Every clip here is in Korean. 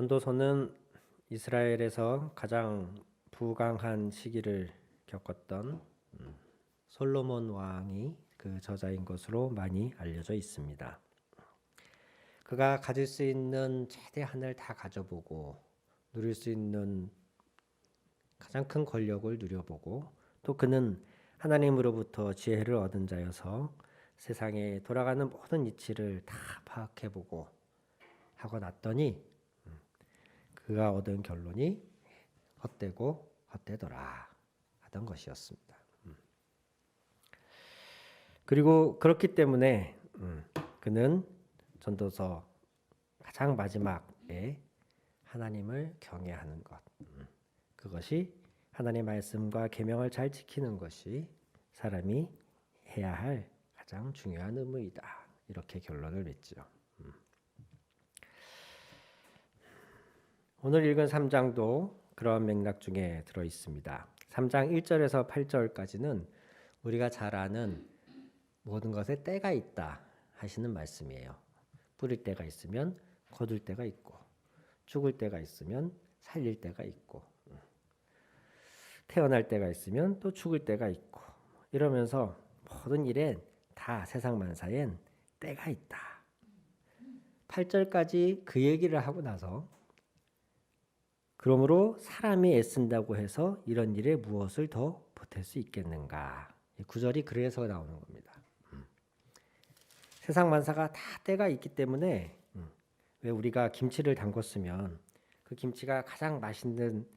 전도서는 이스라엘에서 가장 부강한 시기를 겪었던 솔로몬 왕이 그 저자인 것으로 많이 알려져 있습니다. 그가 가질 수 있는 최대한을 다 가져보고 누릴 수 있는 가장 큰 권력을 누려보고, 또 그는 하나님으로부터 지혜를 얻은 자여서 세상에 돌아가는 모든 이치를 다 파악해보고 하고 났더니 그가 얻은 결론이 헛되고 헛되더라 하던 것이었습니다. 그리고 그렇기 때문에 그는 전도서 가장 마지막에 하나님을 경외하는 것, 그것이 하나님의 말씀과 계명을 잘 지키는 것이 사람이 해야 할 가장 중요한 의무이다, 이렇게 결론을 맺죠. 오늘 읽은 3장도 그런 맥락 중에 들어 있습니다. 3장 1절에서 8절까지는 우리가 잘 아는 모든 것에 때가 있다 하시는 말씀이에요. 뿌릴 때가 있으면 거둘 때가 있고, 죽을 때가 있으면 살릴 때가 있고, 태어날 때가 있으면 또 죽을 때가 있고, 이러면서 모든 일엔 다 세상 만사엔 때가 있다. 8절까지 그 얘기를 하고 나서 그러므로 사람이 애쓴다고 해서 이런 일에 무엇을 더 보탤 수 있겠는가. 9절이 그래서 나오는 겁니다. 세상 만사가 다 때가 있기 때문에, 왜 우리가 김치를 담궜으면 그 김치가 가장 맛있는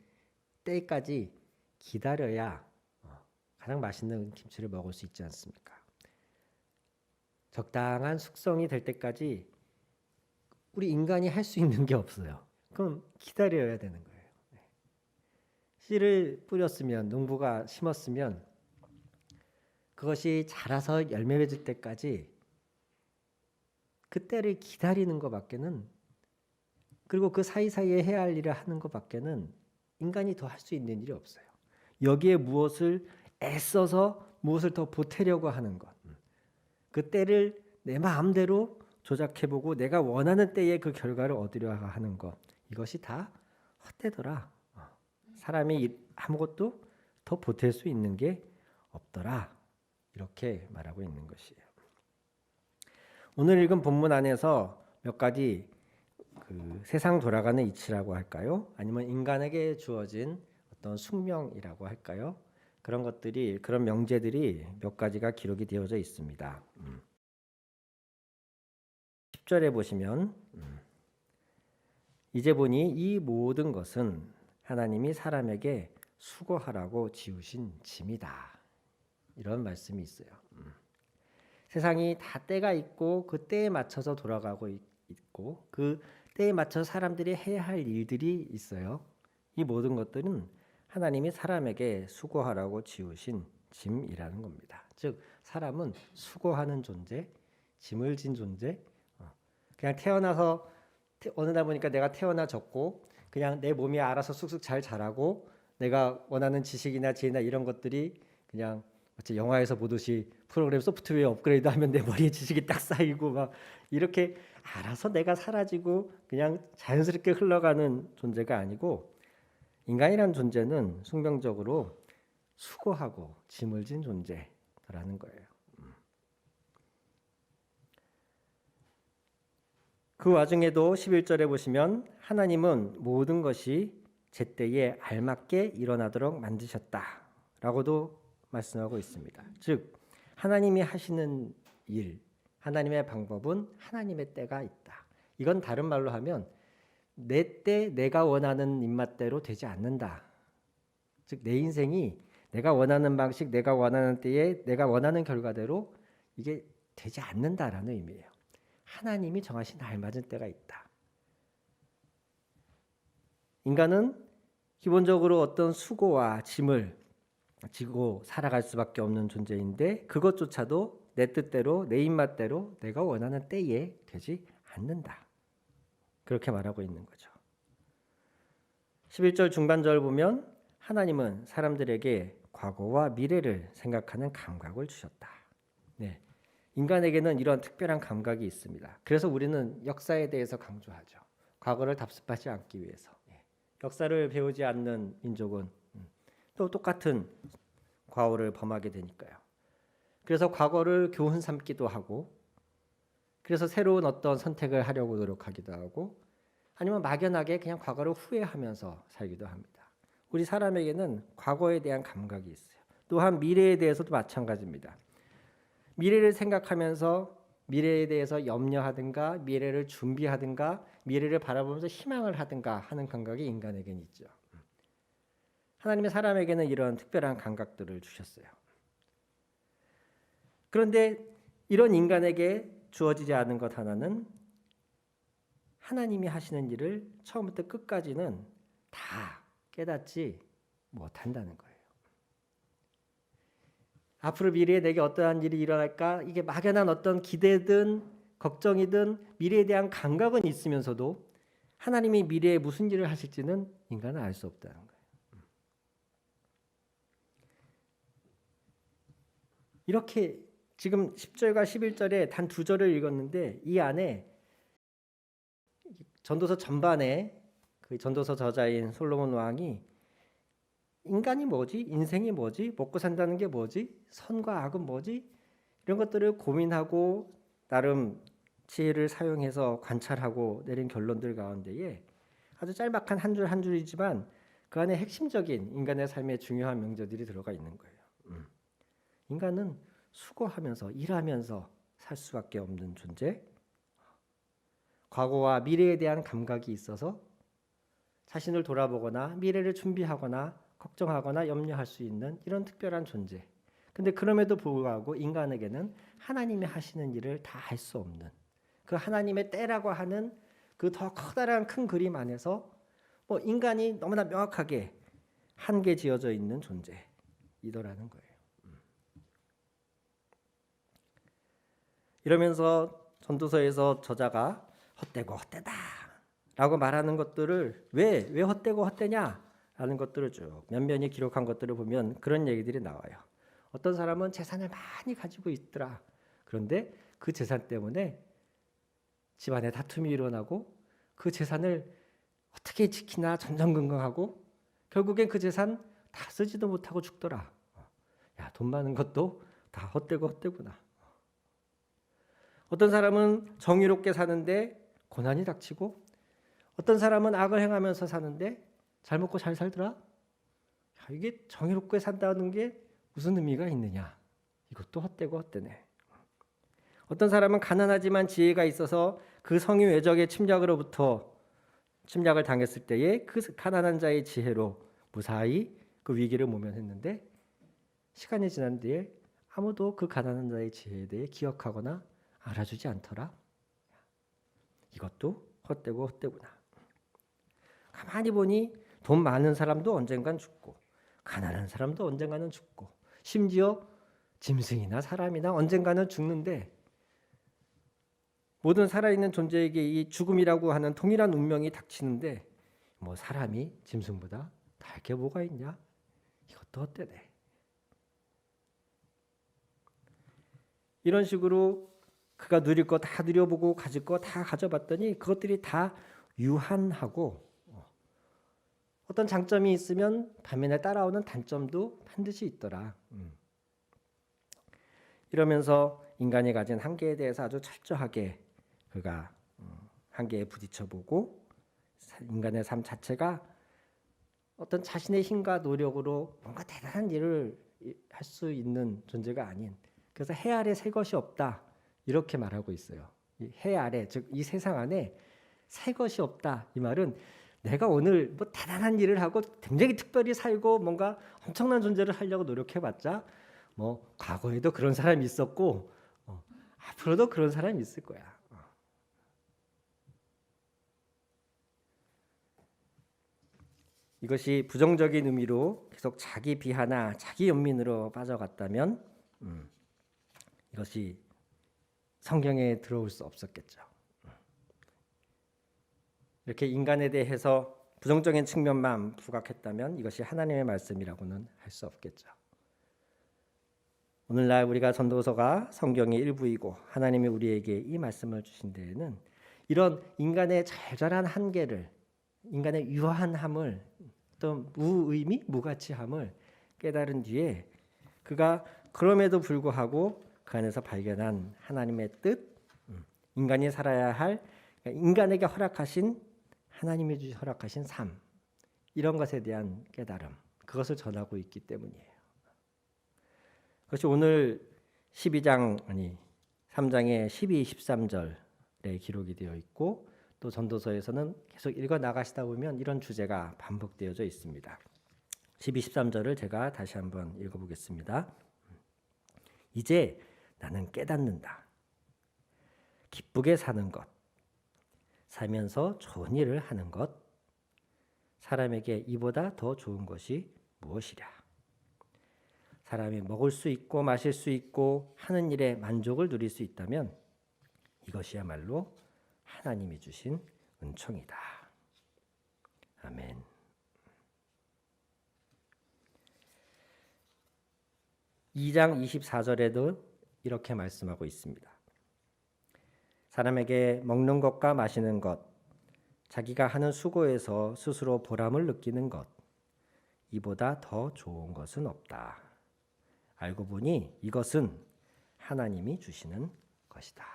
때까지 기다려야 가장 맛있는 김치를 먹을 수 있지 않습니까? 적당한 숙성이 될 때까지 우리 인간이 할 수 있는 게 없어요. 그럼 기다려야 되는 거예요. 씨를 뿌렸으면, 농부가 심었으면 그것이 자라서 열매 맺을 때까지 그 때를 기다리는 것밖에는, 그리고 그 사이사이에 해야 할 일을 하는 것밖에는 인간이 더 할 수 있는 일이 없어요. 여기에 무엇을 애써서 무엇을 더 보태려고 하는 것, 그 때를 내 마음대로 조작해보고 내가 원하는 때에 그 결과를 얻으려 하는 것, 이것이 다 헛되더라. 사람이 아무것도 더 보탤 수 있는 게 없더라, 이렇게 말하고 있는 것이에요. 오늘 읽은 본문 안에서 몇 가지 그 세상 돌아가는 이치라고 할까요? 아니면 인간에게 주어진 어떤 숙명이라고 할까요? 그런 것들이, 그런 명제들이 몇 가지가 기록이 되어져 있습니다. 10절에 보시면 이제 보니 이 모든 것은 하나님이 사람에게 수고하라고 지으신 짐이다, 이런 말씀이 있어요. 세상이 다 때가 있고 그 때에 맞춰서 돌아가고 있고 그 때에 맞춰서 사람들이 해야 할 일들이 있어요. 이 모든 것들은 하나님이 사람에게 수고하라고 지으신 짐이라는 겁니다. 즉 사람은 수고하는 존재, 짐을 진 존재. 그냥 태어나서 어느 날 보니까 내가 태어나졌고 그냥 내 몸이 알아서 쑥쑥 잘 자라고 내가 원하는 지식이나 지혜나 이런 것들이 그냥 마치 영화에서 보듯이 프로그램 소프트웨어 업그레이드 하면 내 머리에 지식이 딱 쌓이고 막 이렇게 알아서 내가 사라지고 그냥 자연스럽게 흘러가는 존재가 아니고, 인간이란 존재는 숙명적으로 수고하고 짐을 진 존재라는 거예요. 그 와중에도 11절에 보시면 하나님은 모든 것이 제때에 알맞게 일어나도록 만드셨다라고도 말씀하고 있습니다. 즉 하나님이 하시는 일, 하나님의 방법은 하나님의 때가 있다. 이건 다른 말로 하면 내 때 내가 원하는 입맛대로 되지 않는다. 즉 내 인생이 내가 원하는 방식, 내가 원하는 때에 내가 원하는 결과대로 이게 되지 않는다라는 의미예요. 하나님이 정하신 알맞은 때가 있다. 인간은 기본적으로 어떤 수고와 짐을 지고 살아갈 수밖에 없는 존재인데 그것조차도 내 뜻대로 내 입맛대로 내가 원하는 때에 되지 않는다. 그렇게 말하고 있는 거죠. 11절 중반절 보면 하나님은 사람들에게 과거와 미래를 생각하는 감각을 주셨다. 네, 인간에게는 이런 특별한 감각이 있습니다. 그래서 우리는 역사에 대해서 강조하죠. 과거를 답습하지 않기 위해서. 역사를 배우지 않는 민족은 또 똑같은 과오를 범하게 되니까요. 그래서 과거를 교훈 삼기도 하고, 그래서 새로운 어떤 선택을 하려고 노력하기도 하고, 아니면 막연하게 그냥 과거를 후회하면서 살기도 합니다. 우리 사람에게는 과거에 대한 감각이 있어요. 또한 미래에 대해서도 마찬가지입니다. 미래를 생각하면서 미래에 대해서 염려하든가 미래를 준비하든가 미래를 바라보면서 희망을 하든가 하는 감각이 인간에게는 있죠. 하나님의 사람에게는 이런 특별한 감각들을 주셨어요. 그런데 이런 인간에게 주어지지 않은 것 하나는 하나님이 하시는 일을 처음부터 끝까지는 다 깨닫지 못한다는 거예요. 앞으로 미래에 내게 어떠한 일이 일어날까? 이게 막연한 어떤 기대든 걱정이든 미래에 대한 감각은 있으면서도 하나님이 미래에 무슨 일을 하실지는 인간은 알 수 없다는 거예요. 이렇게 지금 10절과 11절에 단 2절을 읽었는데 이 안에 전도서 전반에 그 전도서 저자인 솔로몬 왕이 인간이 뭐지? 인생이 뭐지? 먹고 산다는 게 뭐지? 선과 악은 뭐지? 이런 것들을 고민하고 나름 지혜를 사용해서 관찰하고 내린 결론들 가운데에 아주 짤막한 한 줄 한 줄이지만 그 안에 핵심적인 인간의 삶의 중요한 명제들이 들어가 있는 거예요. 인간은 수고하면서 일하면서 살 수밖에 없는 존재. 과거와 미래에 대한 감각이 있어서 자신을 돌아보거나 미래를 준비하거나 걱정하거나 염려할 수 있는 이런 특별한 존재. 근데 그럼에도 불구하고 인간에게는 하나님이 하시는 일을 다 할 수 없는 그 하나님의 때라고 하는 그 더 커다란 큰 그림 안에서 인간이 너무나 명확하게 한계 지어져 있는 존재이더라는 거예요. 이러면서 전도서에서 저자가 헛되고 헛되다라고 말하는 것들을 왜 헛되고 헛되냐라는 것들을 쭉 면면히 기록한 것들을 보면 그런 얘기들이 나와요. 어떤 사람은 재산을 많이 가지고 있더라. 그런데 그 재산 때문에 집안에 다툼이 일어나고 그 재산을 어떻게 지키나 전전긍긍하고 결국엔 그 재산 다 쓰지도 못하고 죽더라. 야, 돈 많은 것도 다 헛되고 헛되구나. 어떤 사람은 정의롭게 사는데 고난이 닥치고 어떤 사람은 악을 행하면서 사는데 잘 먹고 잘 살더라. 야, 이게 정의롭게 산다는 게 무슨 의미가 있느냐. 이것도 헛되고 헛되네. 어떤 사람은 가난하지만 지혜가 있어서 그 성인 외적의 침략을 당했을 때에 그 가난한 자의 지혜로 무사히 그 위기를 모면했는데 시간이 지난 뒤에 아무도 그 가난한 자의 지혜에 대해 기억하거나 알아주지 않더라. 이것도 헛되고 헛되구나. 가만히 보니 돈 많은 사람도 언젠간 죽고 가난한 사람도 언젠가는 죽고 심지어 짐승이나 사람이나 언젠가는 죽는데 모든 살아있는 존재에게 이 죽음이라고 하는 동일한 운명이 닥치는데 사람이 짐승보다 나을 게 뭐가 있냐? 이것도 헛되네. 이런 식으로 그가 누릴 거 다 누려보고 가질 거 다 가져봤더니 그것들이 다 유한하고 어떤 장점이 있으면 반면에 따라오는 단점도 반드시 있더라. 이러면서 인간이 가진 한계에 대해서 아주 철저하게 그가 한계에 부딪혀보고 인간의 삶 자체가 어떤 자신의 힘과 노력으로 뭔가 대단한 일을 할 수 있는 존재가 아닌 그래서 해 아래 새 것이 없다 이렇게 말하고 있어요. 해 아래 즉 이 세상 안에 새 것이 없다 이 말은 내가 오늘 뭐 대단한 일을 하고 굉장히 특별히 살고 뭔가 엄청난 존재를 하려고 노력해봤자 뭐 과거에도 그런 사람이 있었고 앞으로도 그런 사람이 있을 거야. 이것이 부정적인 의미로 계속 자기 비하나 자기 연민으로 빠져갔다면 이것이 성경에 들어올 수 없었겠죠. 이렇게 인간에 대해서 부정적인 측면만 부각했다면 이것이 하나님의 말씀이라고는 할 수 없겠죠. 오늘날 우리가 전도서가 성경의 일부이고 하나님이 우리에게 이 말씀을 주신 데에는 이런 인간의 절절한 한계를, 인간의 유한함을, 또 무의미, 무가치함을 깨달은 뒤에 그가 그럼에도 불구하고 그 안에서 발견한 하나님의 뜻, 인간이 살아야 할, 인간에게 허락하신, 하나님이 허락하신 삶, 이런 것에 대한 깨달음, 그것을 전하고 있기 때문이에요. 그것이 오늘 3장의 12, 13절에 기록이 되어 있고 또 전도서에서는 계속 읽어 나가시다 보면 이런 주제가 반복되어져 있습니다. 12, 13절을 제가 다시 한번 읽어보겠습니다. 이제 나는 깨닫는다. 기쁘게 사는 것, 살면서 좋은 일을 하는 것, 사람에게 이보다 더 좋은 것이 무엇이랴. 사람이 먹을 수 있고 마실 수 있고 하는 일에 만족을 누릴 수 있다면 이것이야말로 하나님이 주신 은총이다. 아멘. (2장 24절에도) 이렇게 말씀하고 있습니다. 사람에게 먹는 것과 마시는 것, 자기가 하는 수고에서 스스로 보람을 느끼는 것, 이보다 더 좋은 것은 없다. 알고 보니 이것은 하나님이 주시는 것이다.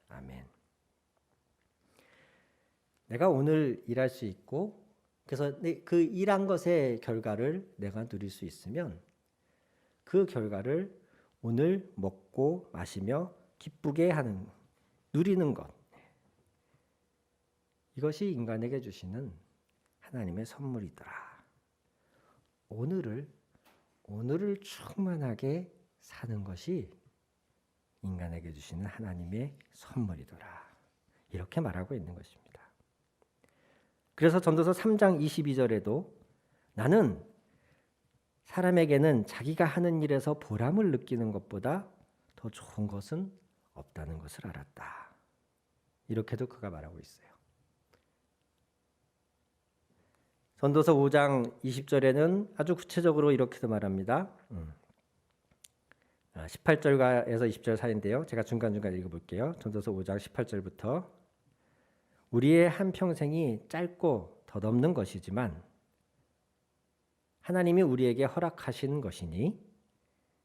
아멘. 내가 오늘 일할 수 있고 그래서 그 일한 것의 결과를 내가 누릴 수 있으면 그 결과를 오늘 먹고 마시며 기쁘게 하는, 누리는 것, 이것이 인간에게 주시는 하나님의 선물이더라. 오늘을 충만하게 사는 것이 인간에게 주시는 하나님의 선물이더라. 이렇게 말하고 있는 것입니다. 그래서 전도서 3장 22절에도 나는 사람에게는 자기가 하는 일에서 보람을 느끼는 것보다 더 좋은 것은 없다는 것을 알았다. 이렇게도 그가 말하고 있어요. 전도서 5장 20절에는 아주 구체적으로 이렇게도 말합니다. 18절에서 20절 사이인데요. 제가 중간중간 읽어볼게요. 전도서 5장 18절부터 우리의 한평생이 짧고 덧없는 것이지만 하나님이 우리에게 허락하신 것이니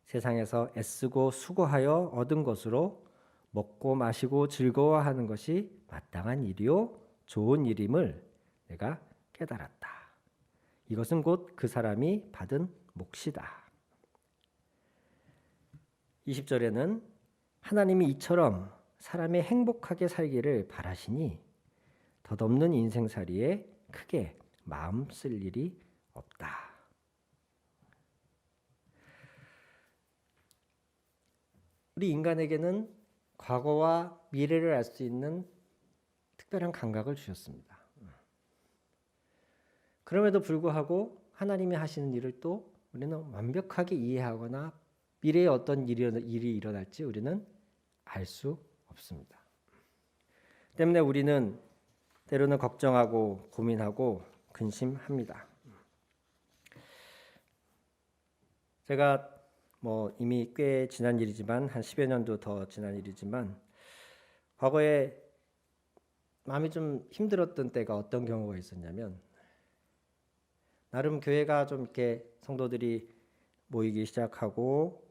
세상에서 애쓰고 수고하여 얻은 것으로 먹고 마시고 즐거워하는 것이 마땅한 일이요 좋은 일임을 내가 깨달았다. 이것은 곧 그 사람이 받은 몫이다. 20절에는 하나님이 이처럼 사람이 행복하게 살기를 바라시니 덧없는 인생살이에 크게 마음 쓸 일이 없다. 우리 인간에게는 과거와 미래를 알 수 있는 특별한 감각을 주셨습니다. 그럼에도 불구하고 하나님이 하시는 일을 또 우리는 완벽하게 이해하거나 미래에 어떤 일이 일어날지 우리는 알 수 없습니다. 때문에 우리는 때로는 걱정하고 고민하고 근심합니다. 제가 이미 꽤 지난 일이지만 한 10여 년도 더 지난 일이지만 과거에 마음이 좀 힘들었던 때가 어떤 경우가 있었냐면 나름 교회가 좀 이렇게 성도들이 모이기 시작하고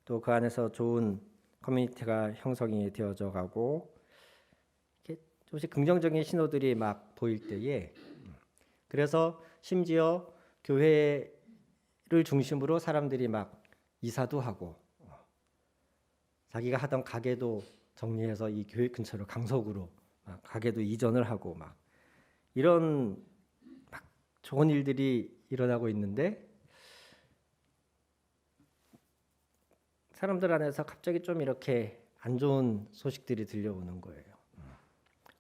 또 그 안에서 좋은 커뮤니티가 형성이 되어져 가고 이렇게 조금씩 긍정적인 신호들이 막 보일 때에 그래서 심지어 교회를 중심으로 사람들이 막 이사도 하고 자기가 하던 가게도 정리해서 이 교회 근처로 강석으로 가게도 이전을 하고 막 이런 막 좋은 일들이 일어나고 있는데 사람들 안에서 갑자기 좀 이렇게 안 좋은 소식들이 들려오는 거예요.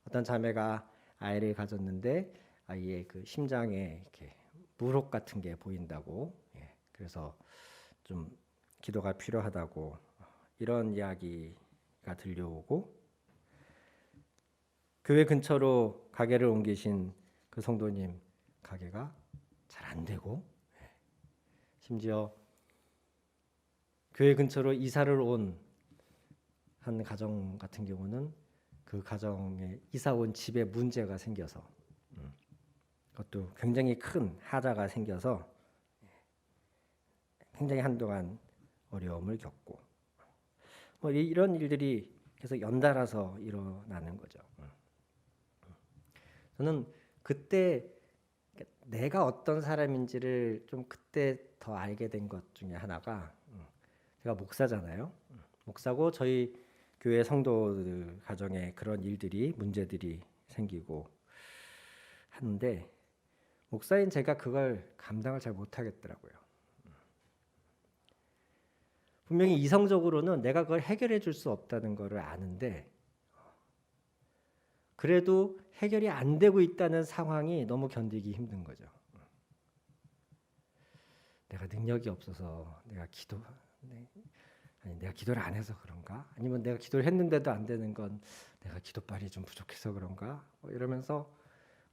어떤 자매가 아이를 가졌는데 아이의 그 심장에 이렇게 물혹 같은 게 보인다고, 그래서 좀 기도가 필요하다고 이런 이야기가 들려오고, 교회 근처로 가게를 옮기신 그 성도님 가게가 잘 안 되고, 심지어 교회 근처로 이사를 온 한 가정 같은 경우는 그 가정에 이사 온 집에 문제가 생겨서, 그것도 굉장히 큰 하자가 생겨서 굉장히 한동안 어려움을 겪고, 뭐 이런 일들이 계속 연달아서 일어나는 거죠. 저는 그때 내가 어떤 사람인지를 좀 그때 더 알게 된 것 중에 하나가, 제가 목사잖아요. 목사고 저희 교회 성도들 가정에 그런 일들이, 문제들이 생기고 하는데 목사인 제가 그걸 감당을 잘 못하겠더라고요. 분명히 이성적으로는 내가 그걸 해결해 줄 수 없다는 것을 아는데, 그래도 해결이 안 되고 있다는 상황이 너무 견디기 힘든 거죠. 내가 능력이 없어서 내가 기도를 안 해서 그런가? 아니면 내가 기도를 했는데도 안 되는 건 내가 기도빨이 좀 부족해서 그런가? 뭐 이러면서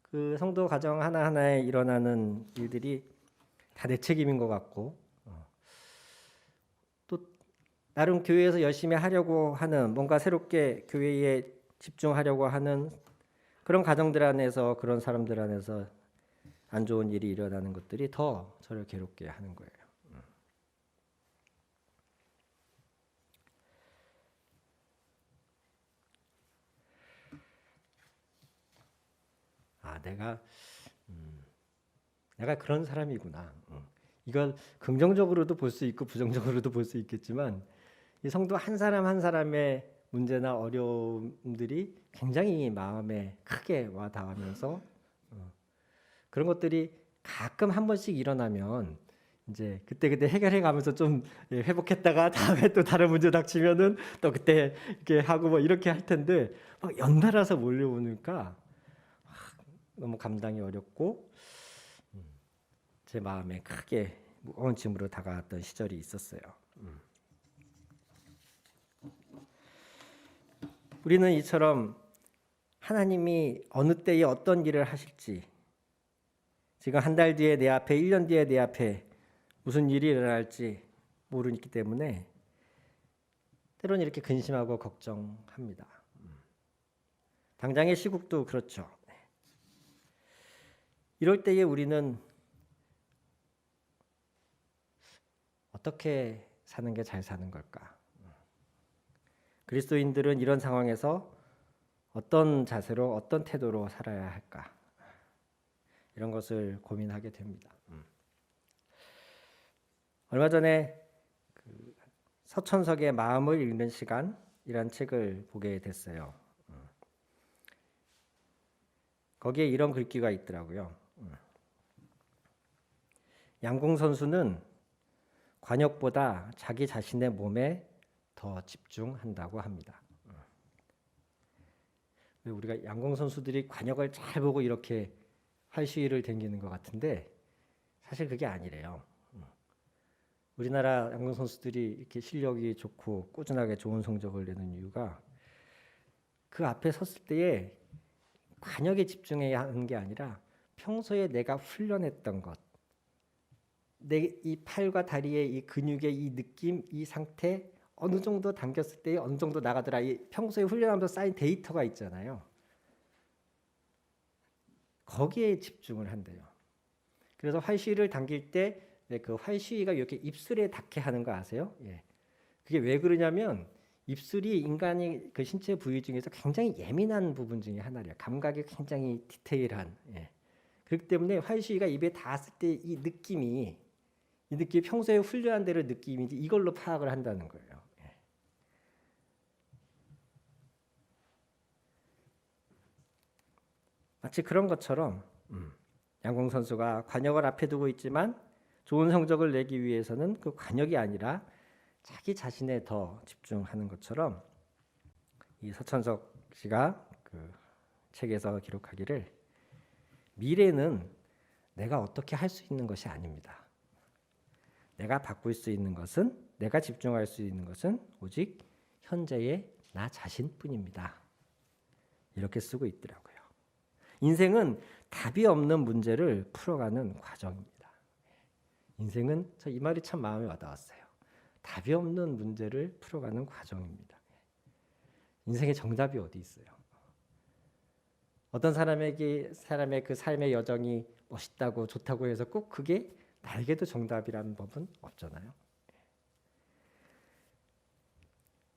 그 성도 가정 하나하나에 일어나는 일들이 다 내 책임인 것 같고, 또 나름 교회에서 열심히 하려고 하는, 뭔가 새롭게 교회에 집중하려고 하는 그런 가정들 안에서, 그런 사람들 안에서 안 좋은 일이 일어나는 것들이 더 저를 괴롭게 하는 거예요. 내가 그런 사람이구나. 이걸 긍정적으로도 볼 수 있고 부정적으로도 볼 수 있겠지만, 이 성도 한 사람 한 사람의 문제나 어려움들이 굉장히 마음에 크게 와 닿으면서, 그런 것들이 가끔 한 번씩 일어나면 이제 그때 해결해 가면서 좀 회복했다가 다음에 또 다른 문제 닥치면은 또 그때 이렇게 하고 뭐 이렇게 할 텐데, 막 연달아서 몰려오니까 너무 감당이 어렵고 제 마음에 크게 무거운 짐으로 다가왔던 시절이 있었어요. 우리는 이처럼 하나님이 어느 때에 어떤 일을 하실지, 지금 한 달 뒤에 내 앞에, 1년 뒤에 내 앞에 무슨 일이 일어날지 모르기 때문에 때로는 이렇게 근심하고 걱정합니다. 당장의 시국도 그렇죠. 이럴 때에 우리는 어떻게 사는 게 잘 사는 걸까? 그리스도인들은 이런 상황에서 어떤 자세로, 어떤 태도로 살아야 할까? 이런 것을 고민하게 됩니다. 얼마 전에 그 서천석의 마음을 읽는 시간이란 책을 보게 됐어요. 거기에 이런 글귀가 있더라고요. 양궁 선수는 관역보다 자기 자신의 몸에 더 집중한다고 합니다. 우리가 양궁 선수들이 관역을 잘 보고 이렇게 활시위를 댕기는 것 같은데 사실 그게 아니래요. 우리나라 양궁 선수들이 이렇게 실력이 좋고 꾸준하게 좋은 성적을 내는 이유가 그 앞에 섰을 때에 관역에 집중해야 하는 게 아니라 평소에 내가 훈련했던 것, 내 이 팔과 다리의 이 근육의 이 느낌, 이 상태 어느 정도 당겼을 때 어느 정도 나가더라. 이 평소에 훈련하면서 쌓인 데이터가 있잖아요. 거기에 집중을 한대요. 그래서 활시위를 당길 때 그 활시위가 이렇게 입술에 닿게 하는 거 아세요? 그게 왜 그러냐면 입술이 인간의 그 신체 부위 중에서 굉장히 예민한 부분 중에 하나래요. 감각이 굉장히 디테일한. 그렇기 때문에 활시위가 입에 닿았을 때 이 느낌이 평소에 훈련한 대로 느낌인지 이걸로 파악을 한다는 거예요. 마치 그런 것처럼 양궁 선수가 관역을 앞에 두고 있지만 좋은 성적을 내기 위해서는 그 관역이 아니라 자기 자신에 더 집중하는 것처럼 이 서천석 씨가 그 책에서 기록하기를 미래는 내가 어떻게 할 수 있는 것이 아닙니다. 내가 바꿀 수 있는 것은, 내가 집중할 수 있는 것은 오직 현재의 나 자신뿐입니다. 이렇게 쓰고 있더라고요. 인생은 답이 없는 문제를 풀어가는 과정입니다. 인생은 저 이 말이 참 마음에 와닿았어요. 답이 없는 문제를 풀어가는 과정입니다. 인생의 정답이 어디 있어요? 어떤 사람의 그 삶의 여정이 멋있다고 좋다고 해서 꼭 그게 나에게도 정답이라는 법은 없잖아요.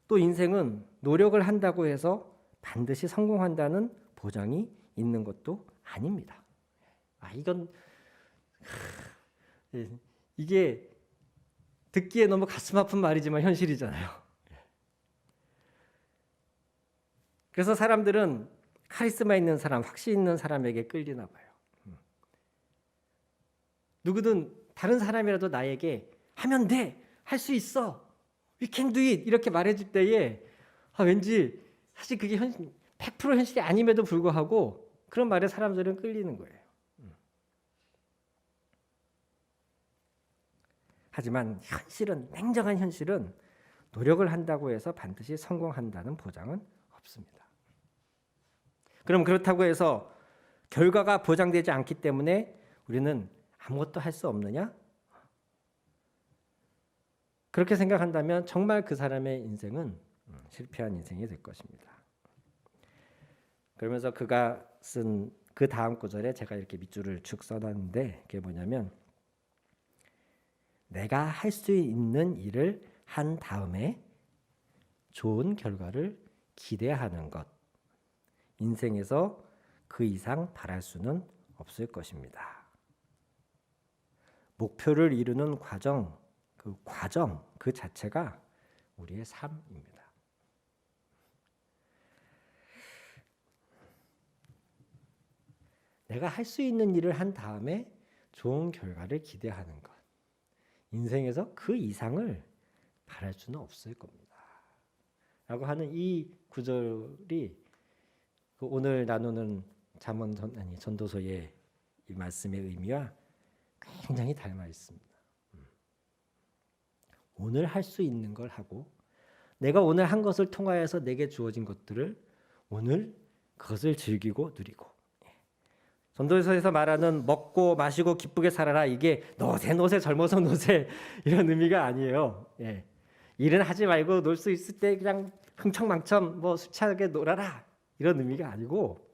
또 인생은 노력을 한다고 해서 반드시 성공한다는 보장이 있는 것도 아닙니다. 이게 듣기에 너무 가슴 아픈 말이지만 현실이잖아요. 그래서 사람들은 카리스마 있는 사람, 확신 있는 사람에게 끌리나 봐요. 누구든 다른 사람이라도 나에게 하면 돼, 할 수 있어, we can do it 이렇게 말해줄 때에 왠지 사실 그게 100% 현실이 아님에도 불구하고 그런 말에 사람들은 끌리는 거예요. 하지만 현실은, 냉정한 현실은 노력을 한다고 해서 반드시 성공한다는 보장은 없습니다. 그럼 그렇다고 해서 결과가 보장되지 않기 때문에 우리는 아무것도 할 수 없느냐? 그렇게 생각한다면 정말 그 사람의 인생은 실패한 인생이 될 것입니다. 그러면서 그가 쓴 그 다음 구절에 제가 이렇게 밑줄을 쭉 써놨는데 그게 뭐냐면 내가 할 수 있는 일을 한 다음에 좋은 결과를 기대하는 것. 인생에서 그 이상 바랄 수는 없을 것입니다. 목표를 이루는 과정 그 자체가 우리의 삶입니다. 내가 할 수 있는 일을 한 다음에 좋은 결과를 기대하는 것. 인생에서 그 이상을 바랄 수는 없을 겁니다. 라고 하는 이 구절이 오늘 나누는 전도서의 이 말씀의 의미와 굉장히 닮아 있습니다. 오늘 할 수 있는 걸 하고 내가 오늘 한 것을 통하여서 내게 주어진 것들을 오늘 그것을 즐기고 누리고 전도서에서 말하는 먹고 마시고 기쁘게 살아라 이게 노세 젊어서 노세 이런 의미가 아니에요. 일은 하지 말고 놀 수 있을 때 그냥 흥청망청 술 취하게 놀아라 이런 의미가 아니고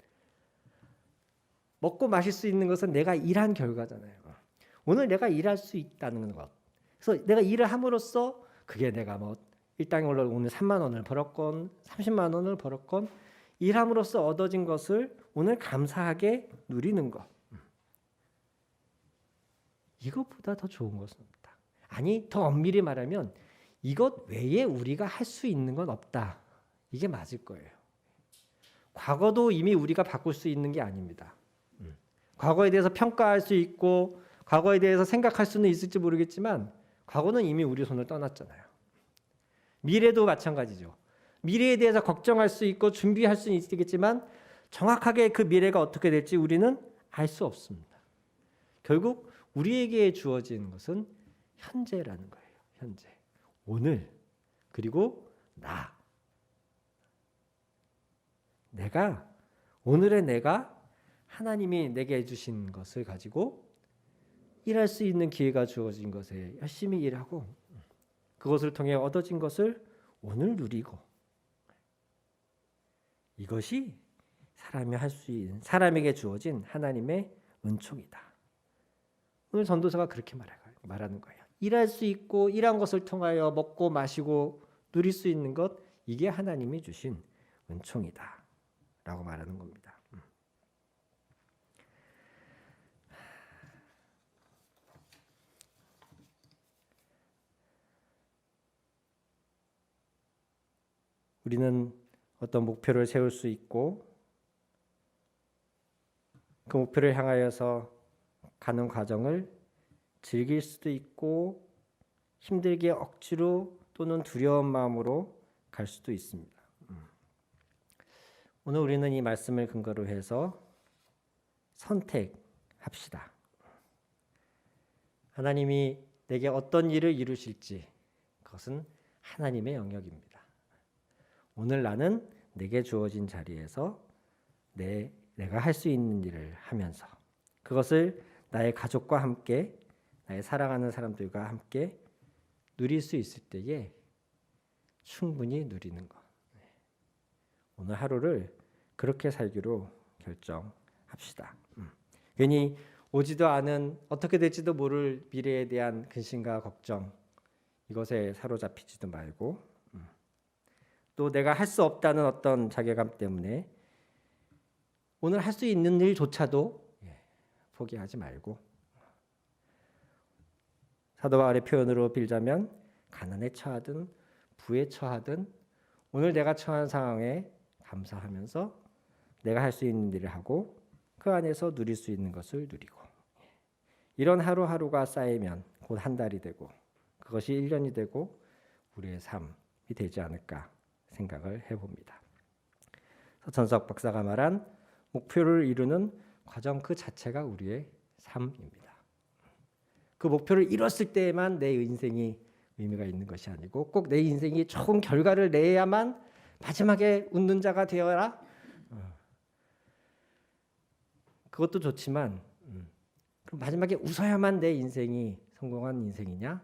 먹고 마실 수 있는 것은 내가 일한 결과잖아요. 오늘 내가 일할 수 있다는 것. 그래서 내가 일을 함으로써 그게 내가 일당에 올라 오늘 3만 원을 벌었건 30만 원을 벌었건 일함으로써 얻어진 것을 오늘 감사하게 누리는 것. 이것보다 더 좋은 것은 없다. 아니 더 엄밀히 말하면 이것 외에 우리가 할 수 있는 건 없다. 이게 맞을 거예요. 과거도 이미 우리가 바꿀 수 있는 게 아닙니다. 과거에 대해서 평가할 수 있고 과거에 대해서 생각할 수는 있을지 모르겠지만 과거는 이미 우리 손을 떠났잖아요. 미래도 마찬가지죠. 미래에 대해서 걱정할 수 있고 준비할 수는 있겠지만 정확하게 그 미래가 어떻게 될지 우리는 알 수 없습니다. 결국 우리에게 주어진 것은 현재라는 거예요. 현재. 오늘. 그리고 나. 오늘의 내가 하나님이 내게 주신 것을 가지고 일할 수 있는 기회가 주어진 것에 열심히 일하고 그것을 통해 얻어진 것을 오늘 누리고 이것이 사람에게 주어진 하나님의 은총이다. 오늘 전도서가 그렇게 말하는 거예요. 일할 수 있고 일한 것을 통하여 먹고 마시고 누릴 수 있는 것 이게 하나님이 주신 은총이다. 라고 말하는 겁니다. 우리는 어떤 목표를 세울 수 있고 그 목표를 향하여서 가는 과정을 즐길 수도 있고 힘들게 억지로 또는 두려운 마음으로 갈 수도 있습니다. 오늘 우리는 이 말씀을 근거로 해서 선택합시다. 하나님이 내게 어떤 일을 이루실지 그것은 하나님의 영역입니다. 오늘 나는 내게 주어진 자리에서 내가 할 수 있는 일을 하면서 그것을 나의 가족과 함께 나의 사랑하는 사람들과 함께 누릴 수 있을 때에 충분히 누리는 것. 오늘 하루를 그렇게 살기로 결정합시다. 괜히 오지도 않은 어떻게 될지도 모를 미래에 대한 근심과 걱정 이것에 사로잡히지도 말고 또 내가 할 수 없다는 어떤 자괴감 때문에 오늘 할 수 있는 일조차도 포기하지 말고 사도 바울의 표현으로 빌자면 가난에 처하든 부에 처하든 오늘 내가 처한 상황에 감사하면서 내가 할 수 있는 일을 하고 그 안에서 누릴 수 있는 것을 누리고 이런 하루하루가 쌓이면 곧 한 달이 되고 그것이 1년이 되고 우리의 삶이 되지 않을까 생각을 해봅니다. 서천석 박사가 말한 목표를 이루는 과정 그 자체가 우리의 삶입니다. 그 목표를 이뤘을 때에만 내 인생이 의미가 있는 것이 아니고 꼭 내 인생이 좋은 결과를 내야만 마지막에 웃는 자가 되어라. 그것도 좋지만 그럼 마지막에 웃어야만 내 인생이 성공한 인생이냐?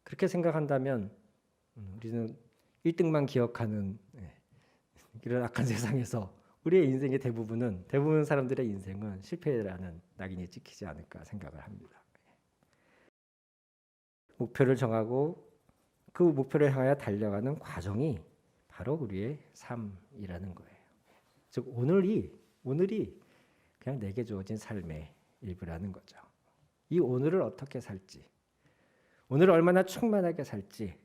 그렇게 생각한다면 우리는 1등만 기억하는 이런 악한 세상에서 우리의 인생의 대부분 사람들의 인생은 실패라는 낙인이 찍히지 않을까 생각을 합니다. 목표를 정하고 그 목표를 향하여 달려가는 과정이 바로 우리의 삶이라는 거예요. 즉 오늘이 그냥 내게 주어진 삶의 일부라는 거죠. 이 오늘을 어떻게 살지, 오늘을 얼마나 충만하게 살지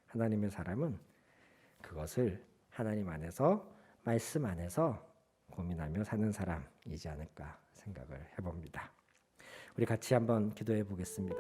하나님의 사람은 그것을 하나님 안에서 말씀 안에서 고민하며 사는 사람이지 않을까 생각을 해봅니다. 우리 같이 한번 기도해 보겠습니다.